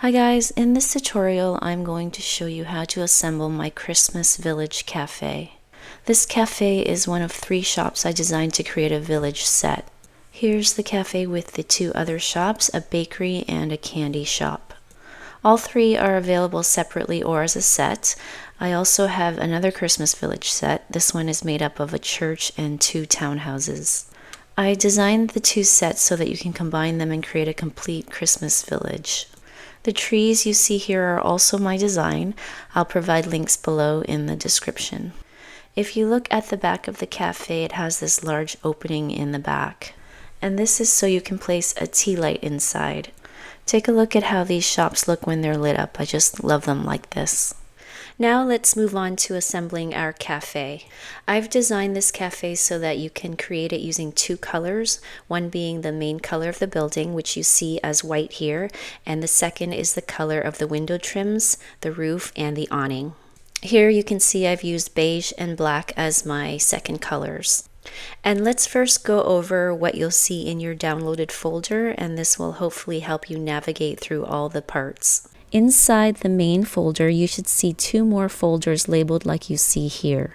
Hi guys, in this tutorial I'm going to show you how to assemble my Christmas Village Café. This cafe is one of 3 shops I designed to create a village set. Here's the cafe with the 2 other shops, a bakery and a candy shop. All 3 are available separately or as a set. I also have another Christmas Village set. This one is made up of a church and 2 townhouses. I designed the 2 sets so that you can combine them and create a complete Christmas village. The trees you see here are also my design. I'll provide links below in the description. If you look at the back of the cafe, it has this large opening in the back. And this is so you can place a tea light inside. Take a look at how these shops look when they're lit up. I just love them like this. Now let's move on to assembling our cafe. I've designed this cafe so that you can create it using 2 colors, one being the main color of the building, which you see as white here, and the second is the color of the window trims, the roof, and the awning. Here you can see I've used beige and black as my second colors. And let's first go over what you'll see in your downloaded folder, and this will hopefully help you navigate through all the parts. Inside the main folder, you should see 2 more folders labeled like you see here.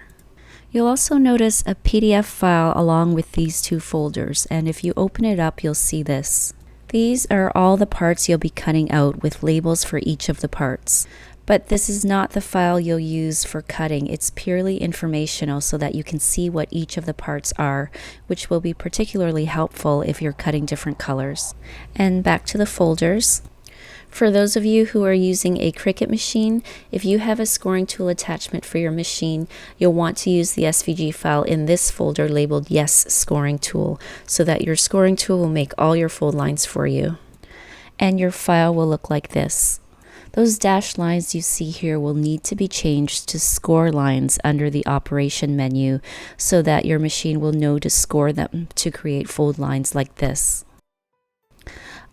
You'll also notice a PDF file along with these 2 folders, and if you open it up, you'll see this. These are all the parts you'll be cutting out with labels for each of the parts. But this is not the file you'll use for cutting. It's purely informational so that you can see what each of the parts are, which will be particularly helpful if you're cutting different colors. And back to the folders. For those of you who are using a Cricut machine, if you have a scoring tool attachment for your machine, you'll want to use the SVG file in this folder labeled Yes Scoring Tool, so that your scoring tool will make all your fold lines for you. And your file will look like this. Those dashed lines you see here will need to be changed to score lines under the operation menu so that your machine will know to score them to create fold lines like this.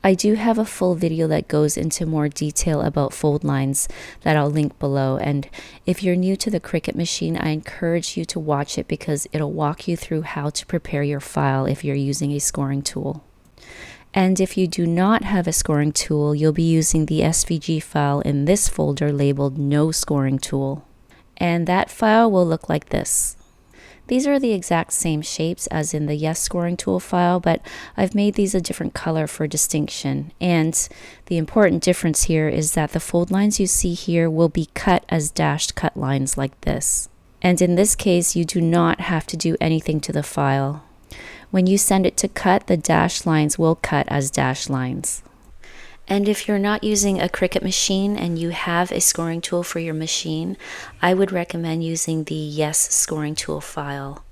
I do have a full video that goes into more detail about fold lines that I'll link below, and if you're new to the Cricut machine, I encourage you to watch it because it'll walk you through how to prepare your file if you're using a scoring tool. And if you do not have a scoring tool, you'll be using the SVG file in this folder labeled No Scoring Tool. And that file will look like this. These are the exact same shapes as in the Yes Scoring Tool file, but I've made these a different color for distinction. And the important difference here is that the fold lines you see here will be cut as dashed cut lines like this. And in this case, you do not have to do anything to the file. When you send it to cut, the dashed lines will cut as dashed lines. And if you're not using a Cricut machine and you have a scoring tool for your machine, I would recommend using the Yes Scoring Tool file.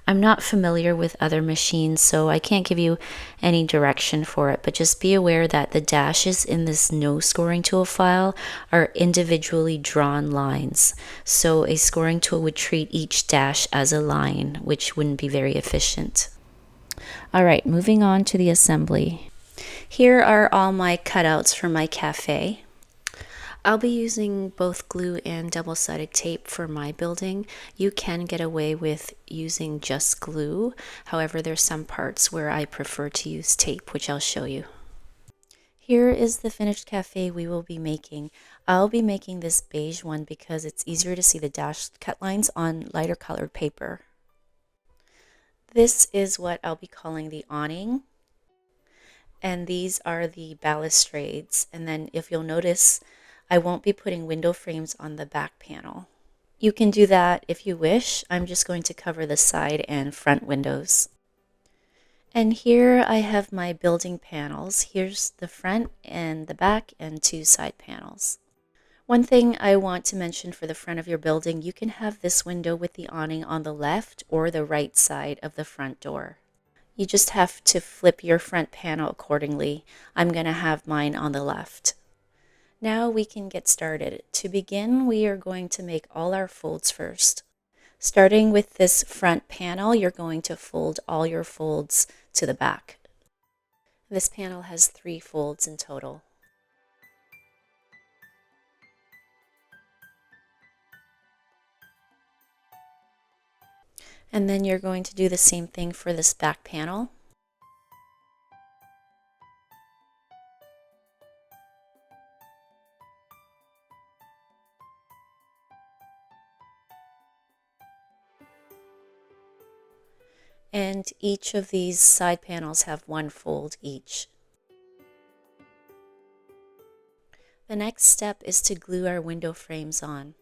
I'm not familiar with other machines, so I can't give you any direction for it, but just be aware that the dashes in this No Scoring Tool file are individually drawn lines. So a scoring tool would treat each dash as a line, which wouldn't be very efficient. Alright, moving on to the assembly. Here are all my cutouts for my cafe. I'll be using both glue and double-sided tape for my building. You can get away with using just glue. However, there's some parts where I prefer to use tape, which I'll show you. Here is the finished cafe we will be making. I'll be making this beige one because it's easier to see the dashed cut lines on lighter colored paper. This is what I'll be calling the awning. And these are the balustrades. And then if you'll notice, I won't be putting window frames on the back panel. You can do that if you wish. I'm just going to cover the side and front windows. And here I have my building panels. Here's the front and the back and 2 side panels. One thing I want to mention for the front of your building, you can have this window with the awning on the left or the right side of the front door. You just have to flip your front panel accordingly. I'm going to have mine on the left. Now we can get started. To begin, we are going to make all our folds first. Starting with this front panel, you're going to fold all your folds to the back. This panel has 3 folds in total. And then you're going to do the same thing for this back panel. And each of these side panels have one fold each. The next step is to glue our window frames on.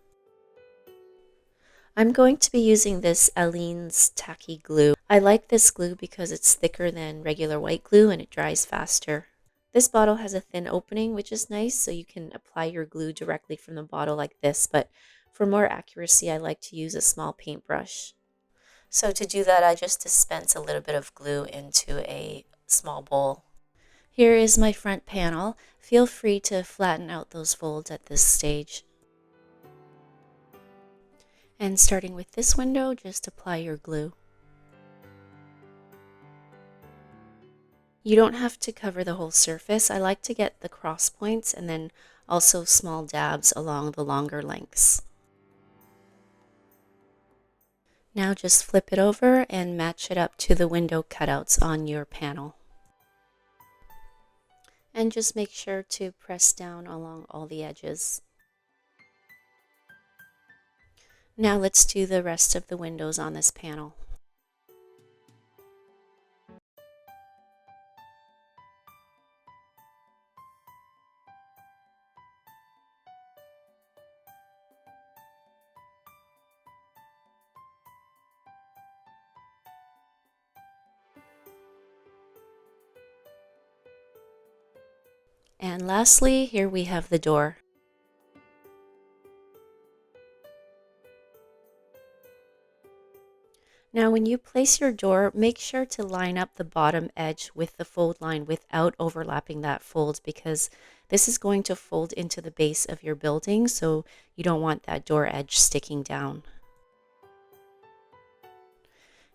I'm going to be using this Aleene's tacky glue. I like this glue because it's thicker than regular white glue and it dries faster. This bottle has a thin opening, which is nice, so you can apply your glue directly from the bottle like this, but for more accuracy, I like to use a small paintbrush. So to do that, I just dispense a little bit of glue into a small bowl. Here is my front panel. Feel free to flatten out those folds at this stage. And starting with this window, just apply your glue. You don't have to cover the whole surface. I like to get the cross points and then also small dabs along the longer lengths. Now just flip it over and match it up to the window cutouts on your panel. And just make sure to press down along all the edges. Now let's do the rest of the windows on this panel. And lastly, here we have the door. Now when you place your door, make sure to line up the bottom edge with the fold line without overlapping that fold, because this is going to fold into the base of your building, so you don't want that door edge sticking down.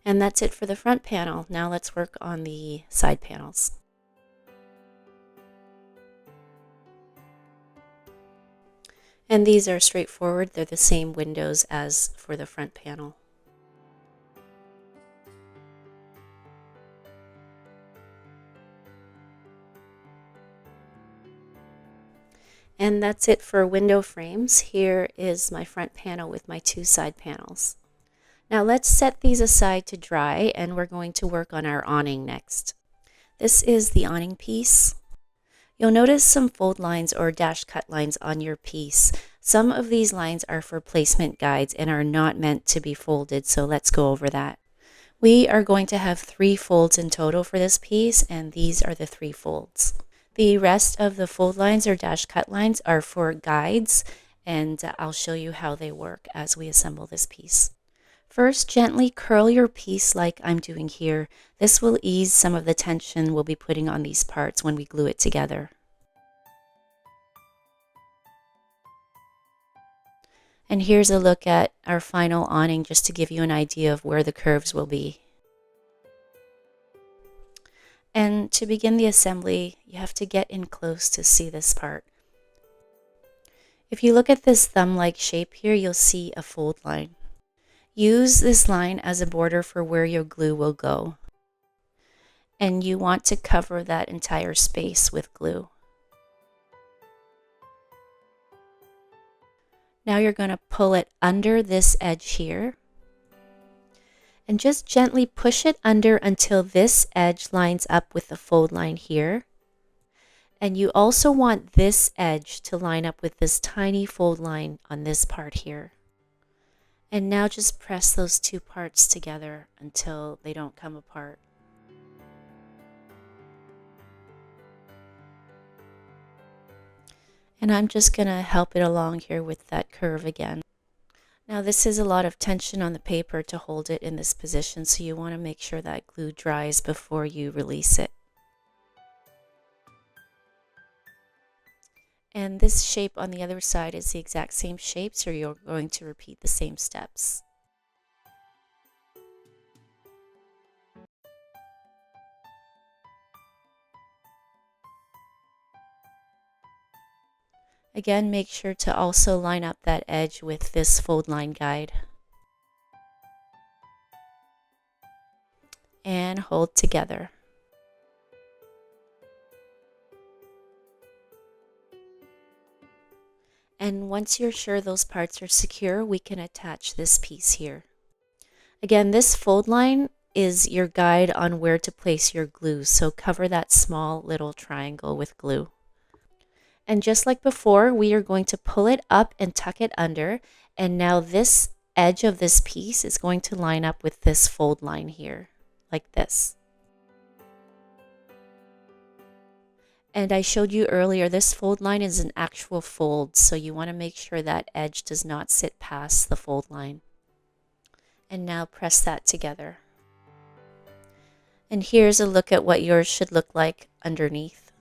And that's it for the front panel. Now let's work on the side panels. And these are straightforward. They're the same windows as for the front panel. And that's it for window frames. Here is my front panel with my two side panels. Now let's set these aside to dry, and we're going to work on our awning next. This is the awning piece. You'll notice some fold lines or dash cut lines on your piece. Some of these lines are for placement guides and are not meant to be folded, so let's go over that. We are going to have 3 folds in total for this piece, and these are the 3 folds. The rest of the fold lines or dash cut lines are for guides, and I'll show you how they work as we assemble this piece. First, gently curl your piece like I'm doing here. This will ease some of the tension we'll be putting on these parts when we glue it together. And here's a look at our final awning just to give you an idea of where the curves will be. And to begin the assembly, you have to get in close to see this part. If you look at this thumb-like shape here, you'll see a fold line. Use this line as a border for where your glue will go. And you want to cover that entire space with glue. Now you're going to pull it under this edge here. And just gently push it under until this edge lines up with the fold line here. And you also want this edge to line up with this tiny fold line on this part here. And now just press those 2 parts together until they don't come apart. And I'm just going to help it along here with that curve again. Now this is a lot of tension on the paper to hold it in this position, so you want to make sure that glue dries before you release it. And this shape on the other side is the exact same shape, so you're going to repeat the same steps. Again, make sure to also line up that edge with this fold line guide. And hold together. And once you're sure those parts are secure, we can attach this piece here. Again, this fold line is your guide on where to place your glue, so cover that small little triangle with glue. And just like before, we are going to pull it up and tuck it under, and now this edge of this piece is going to line up with this fold line here, like this. And I showed you earlier, this fold line is an actual fold, so you want to make sure that edge does not sit past the fold line. And now press that together. And here's a look at what yours should look like underneath.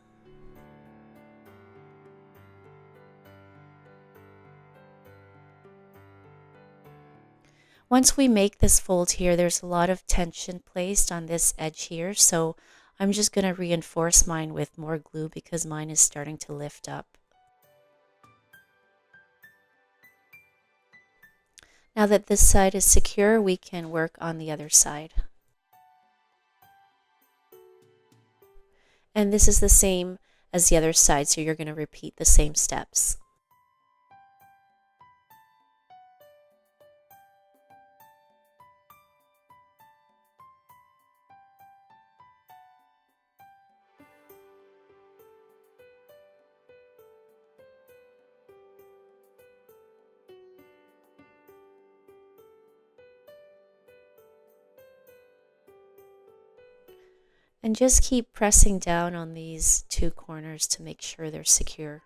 Once we make this fold here, there's a lot of tension placed on this edge here, so I'm just going to reinforce mine with more glue because mine is starting to lift up. Now that this side is secure, we can work on the other side. And this is the same as the other side, so you're going to repeat the same steps. And just keep pressing down on these two corners to make sure they're secure.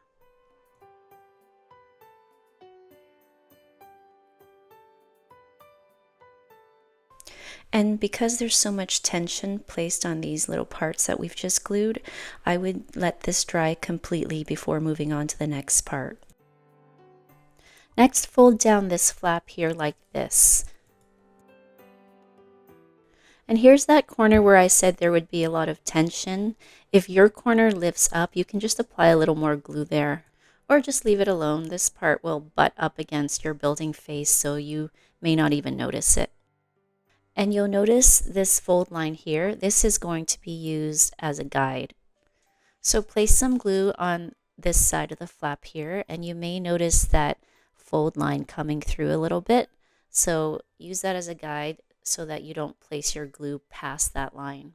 And because there's so much tension placed on these little parts that we've just glued, I would let this dry completely before moving on to the next part. Next, fold down this flap here like this. And here's that corner where I said there would be a lot of tension. If your corner lifts up, you can just apply a little more glue there, or just leave it alone. This part will butt up against your building face, so you may not even notice it. And you'll notice this fold line here. This is going to be used as a guide. So place some glue on this side of the flap here, and you may notice that fold line coming through a little bit. So use that as a guide so that you don't place your glue past that line.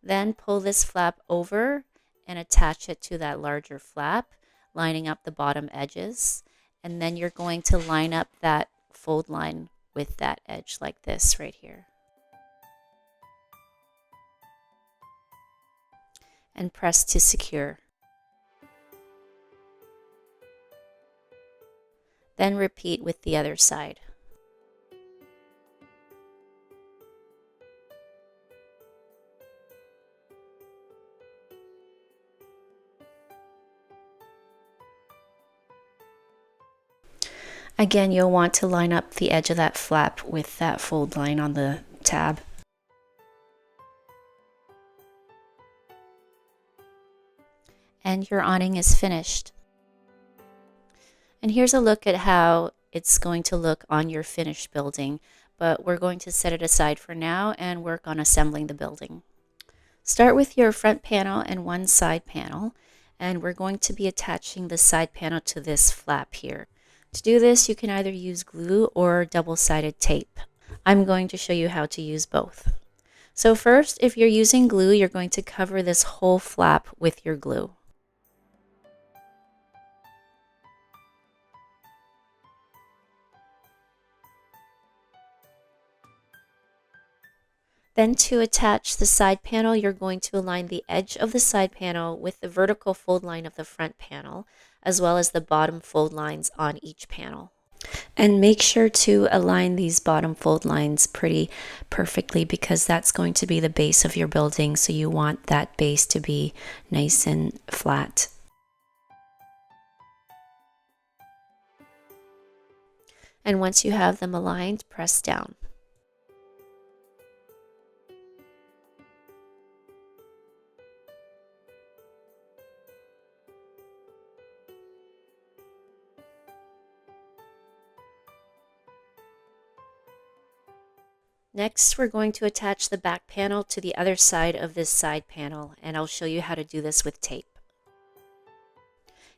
Then pull this flap over and attach it to that larger flap, lining up the bottom edges. And then you're going to line up that fold line with that edge like this right here. And press to secure. Then repeat with the other side. Again, you'll want to line up the edge of that flap with that fold line on the tab. And your awning is finished. And here's a look at how it's going to look on your finished building, but we're going to set it aside for now and work on assembling the building. Start with your front panel and one side panel, and we're going to be attaching the side panel to this flap here. To do this, you can either use glue or double-sided tape. I'm going to show you how to use both. So first, if you're using glue, you're going to cover this whole flap with your glue. Then to attach the side panel, you're going to align the edge of the side panel with the vertical fold line of the front panel, as well as the bottom fold lines on each panel. And make sure to align these bottom fold lines pretty perfectly because that's going to be the base of your building, so you want that base to be nice and flat. And once you have them aligned, press down. Next, we're going to attach the back panel to the other side of this side panel, and I'll show you how to do this with tape.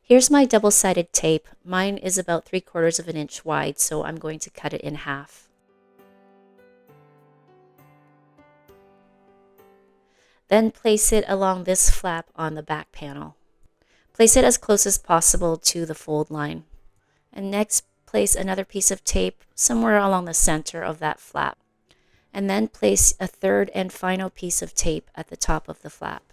Here's my double-sided tape. Mine is about 3/4 of an inch wide, so I'm going to cut it in half. Then place it along this flap on the back panel. Place it as close as possible to the fold line. And next, place another piece of tape somewhere along the center of that flap. And then place a third and final piece of tape at the top of the flap.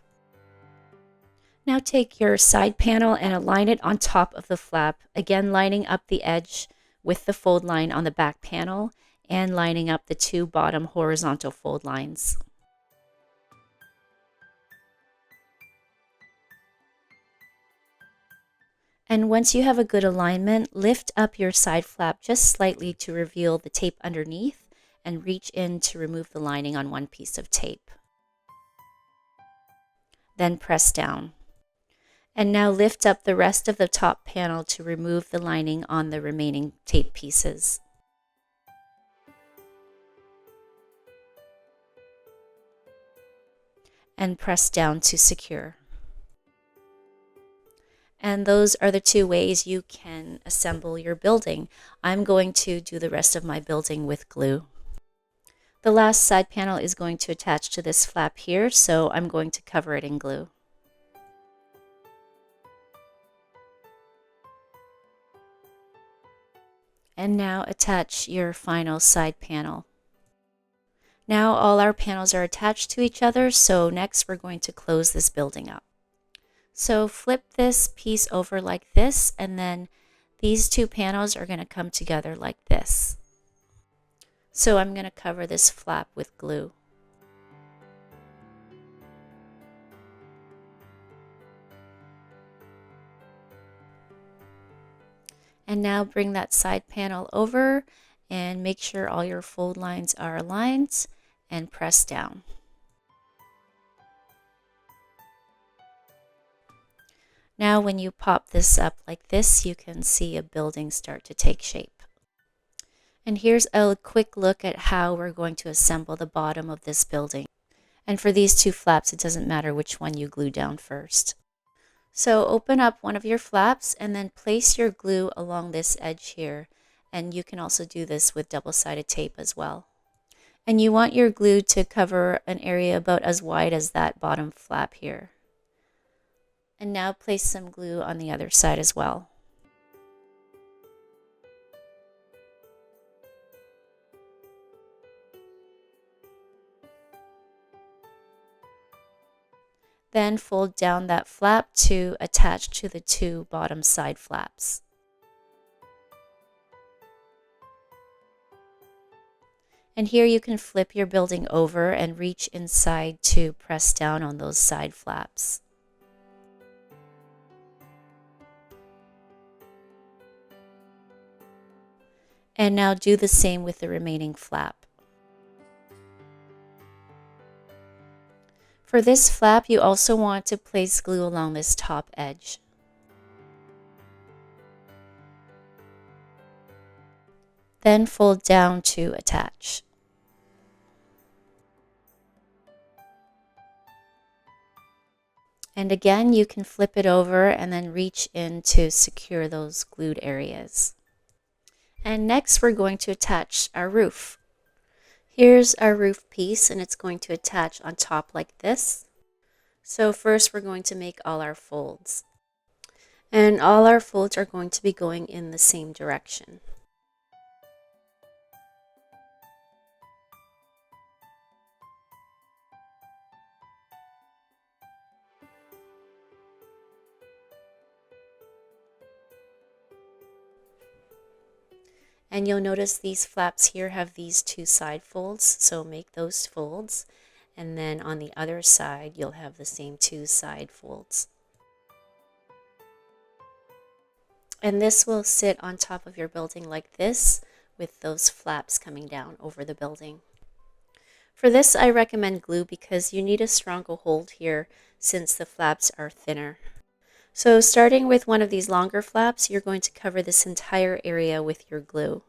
Now take your side panel and align it on top of the flap, again lining up the edge with the fold line on the back panel and lining up the two bottom horizontal fold lines. And once you have a good alignment, lift up your side flap just slightly to reveal the tape underneath and reach in to remove the lining on one piece of tape. Then press down. And now lift up the rest of the top panel to remove the lining on the remaining tape pieces. And press down to secure. And those are the two ways you can assemble your building. I'm going to do the rest of my building with glue. The last side panel is going to attach to this flap here, so I'm going to cover it in glue. And now attach your final side panel. Now all our panels are attached to each other, so next we're going to close this building up. So flip this piece over like this, and then these two panels are going to come together like this. So I'm going to cover this flap with glue. And now bring that side panel over and make sure all your fold lines are aligned and press down. Now when you pop this up like this, you can see a building start to take shape. And here's a quick look at how we're going to assemble the bottom of this building. And for these two flaps, it doesn't matter which one you glue down first. So open up one of your flaps and then place your glue along this edge here. And you can also do this with double-sided tape as well. And you want your glue to cover an area about as wide as that bottom flap here. And now place some glue on the other side as well. Then fold down that flap to attach to the two bottom side flaps. And here you can flip your building over and reach inside to press down on those side flaps. And now do the same with the remaining flap. For this flap, you also want to place glue along this top edge. Then fold down to attach. And again, you can flip it over and then reach in to secure those glued areas. And next we're going to attach our roof. Here's our roof piece, and it's going to attach on top like this. So first we're going to make all our folds. And all our folds are going to be going in the same direction. And you'll notice these flaps here have these two side folds, so make those folds. And then on the other side, you'll have the same two side folds. And this will sit on top of your building like this, with those flaps coming down over the building. For this, I recommend glue because you need a stronger hold here since the flaps are thinner. So starting with one of these longer flaps, you're going to cover this entire area with your glue.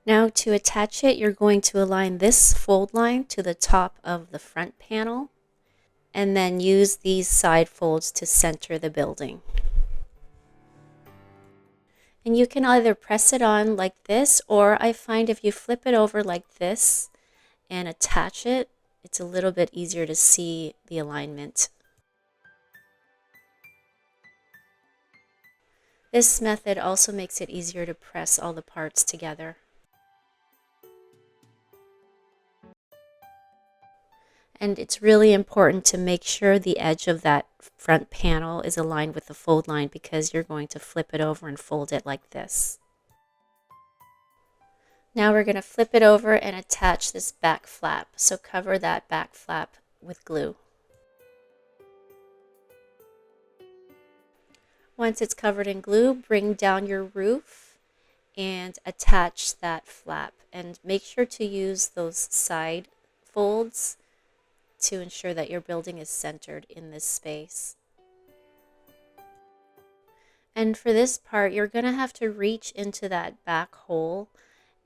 Now to attach it, you're going to align this fold line to the top of the front panel and then use these side folds to center the building. And you can either press it on like this, or I find if you flip it over like this and attach it, it's a little bit easier to see the alignment. This method also makes it easier to press all the parts together. And it's really important to make sure the edge of that front panel is aligned with the fold line, because you're going to flip it over and fold it like this. Now we're going to flip it over and attach this back flap. So cover that back flap with glue. Once it's covered in glue, bring down your roof and attach that flap. And make sure to use those side folds to ensure that your building is centered in this space. And for this part, you're going to have to reach into that back hole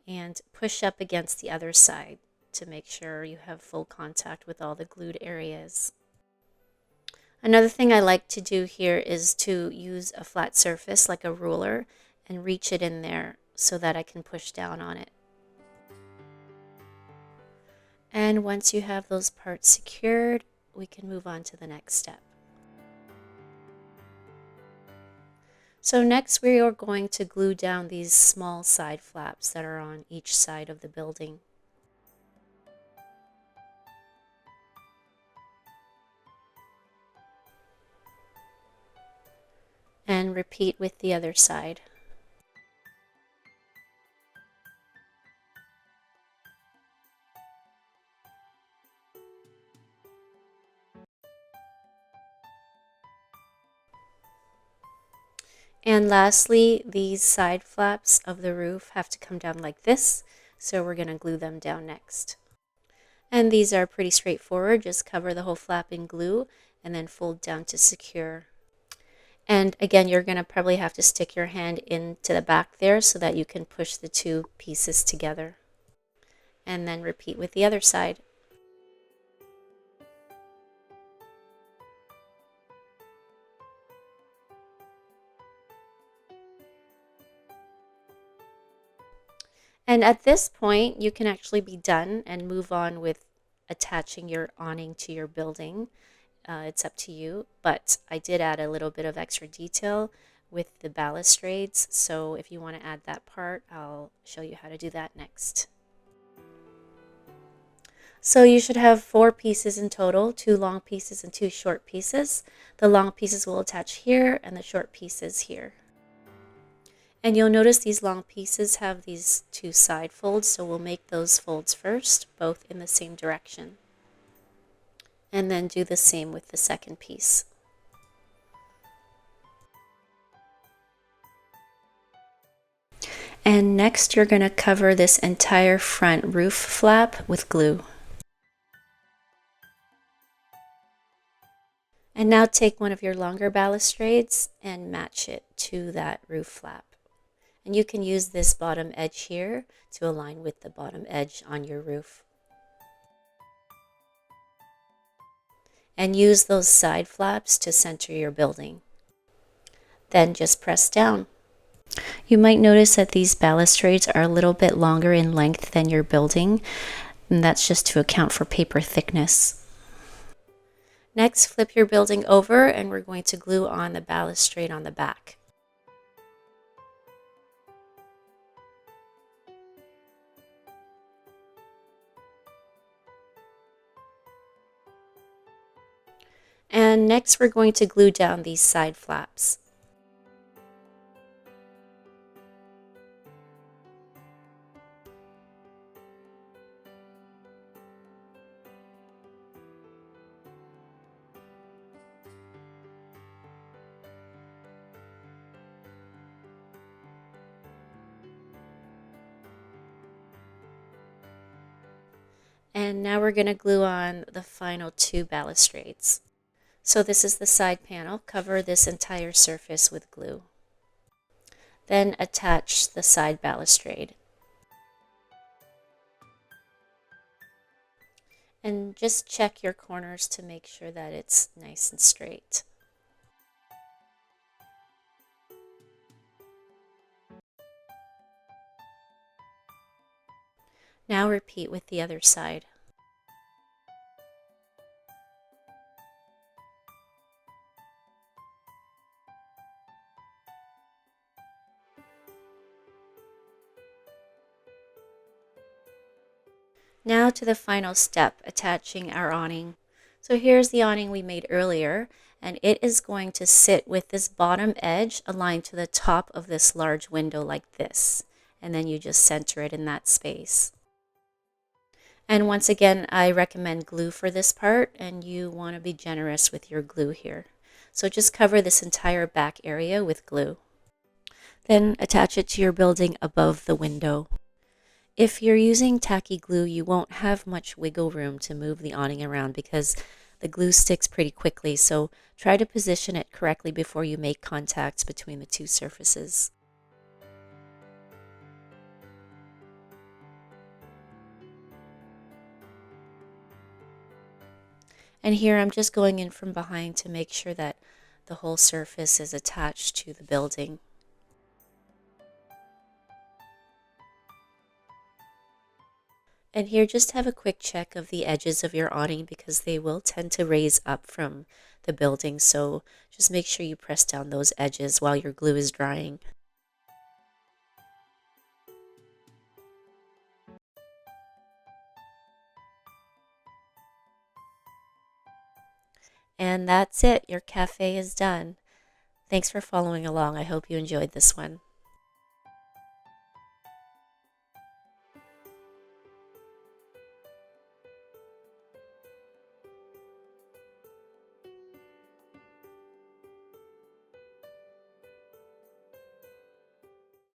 and push up against the other side to make sure you have full contact with all the glued areas. Another thing I like to do here is to use a flat surface like a ruler and reach it in there so that I can push down on it. And once you have those parts secured, we can move on to the next step. So next we are going to glue down these small side flaps that are on each side of the building. And repeat with the other side. And lastly, these side flaps of the roof have to come down like this, so we're going to glue them down next. And these are pretty straightforward. Just cover the whole flap in glue and then fold down to secure. And again, you're going to probably have to stick your hand into the back there so that you can push the two pieces together. And then repeat with the other side. And at this point, you can actually be done and move on with attaching your awning to your building. It's up to you, but I did add a little bit of extra detail with the balustrades, so if you want to add that part, I'll show you how to do that next. So you should have 4 pieces in total, 2 long pieces and 2 short pieces. The long pieces will attach here and the short pieces here. And you'll notice these long pieces have these 2 side folds, so we'll make those folds first, both in the same direction. And then do the same with the second piece. And next you're going to cover this entire front roof flap with glue. And now take one of your longer balustrades and match it to that roof flap. And you can use this bottom edge here to align with the bottom edge on your roof. And use those side flaps to center your building. Then just press down. You might notice that these balustrades are a little bit longer in length than your building, and that's just to account for paper thickness. Next, flip your building over and we're going to glue on the balustrade on the back. And next we're going to glue down these side flaps. And now we're going to glue on the final 2 balustrades. So this is the side panel. Cover this entire surface with glue. Then attach the side balustrade. And just check your corners to make sure that it's nice and straight. Now repeat with the other side. Now to the final step, attaching our awning. So here's the awning we made earlier, and it is going to sit with this bottom edge aligned to the top of this large window like this. And then you just center it in that space. And once again, I recommend glue for this part, and you want to be generous with your glue here. So just cover this entire back area with glue. Then attach it to your building above the window. If you're using tacky glue, you won't have much wiggle room to move the awning around because the glue sticks pretty quickly, so try to position it correctly before you make contact between the two surfaces. And here I'm just going in from behind to make sure that the whole surface is attached to the building. And here just have a quick check of the edges of your awning because they will tend to raise up from the building, so just make sure you press down those edges while your glue is drying. And that's it, your cafe is done. Thanks for following along. I hope you enjoyed this one.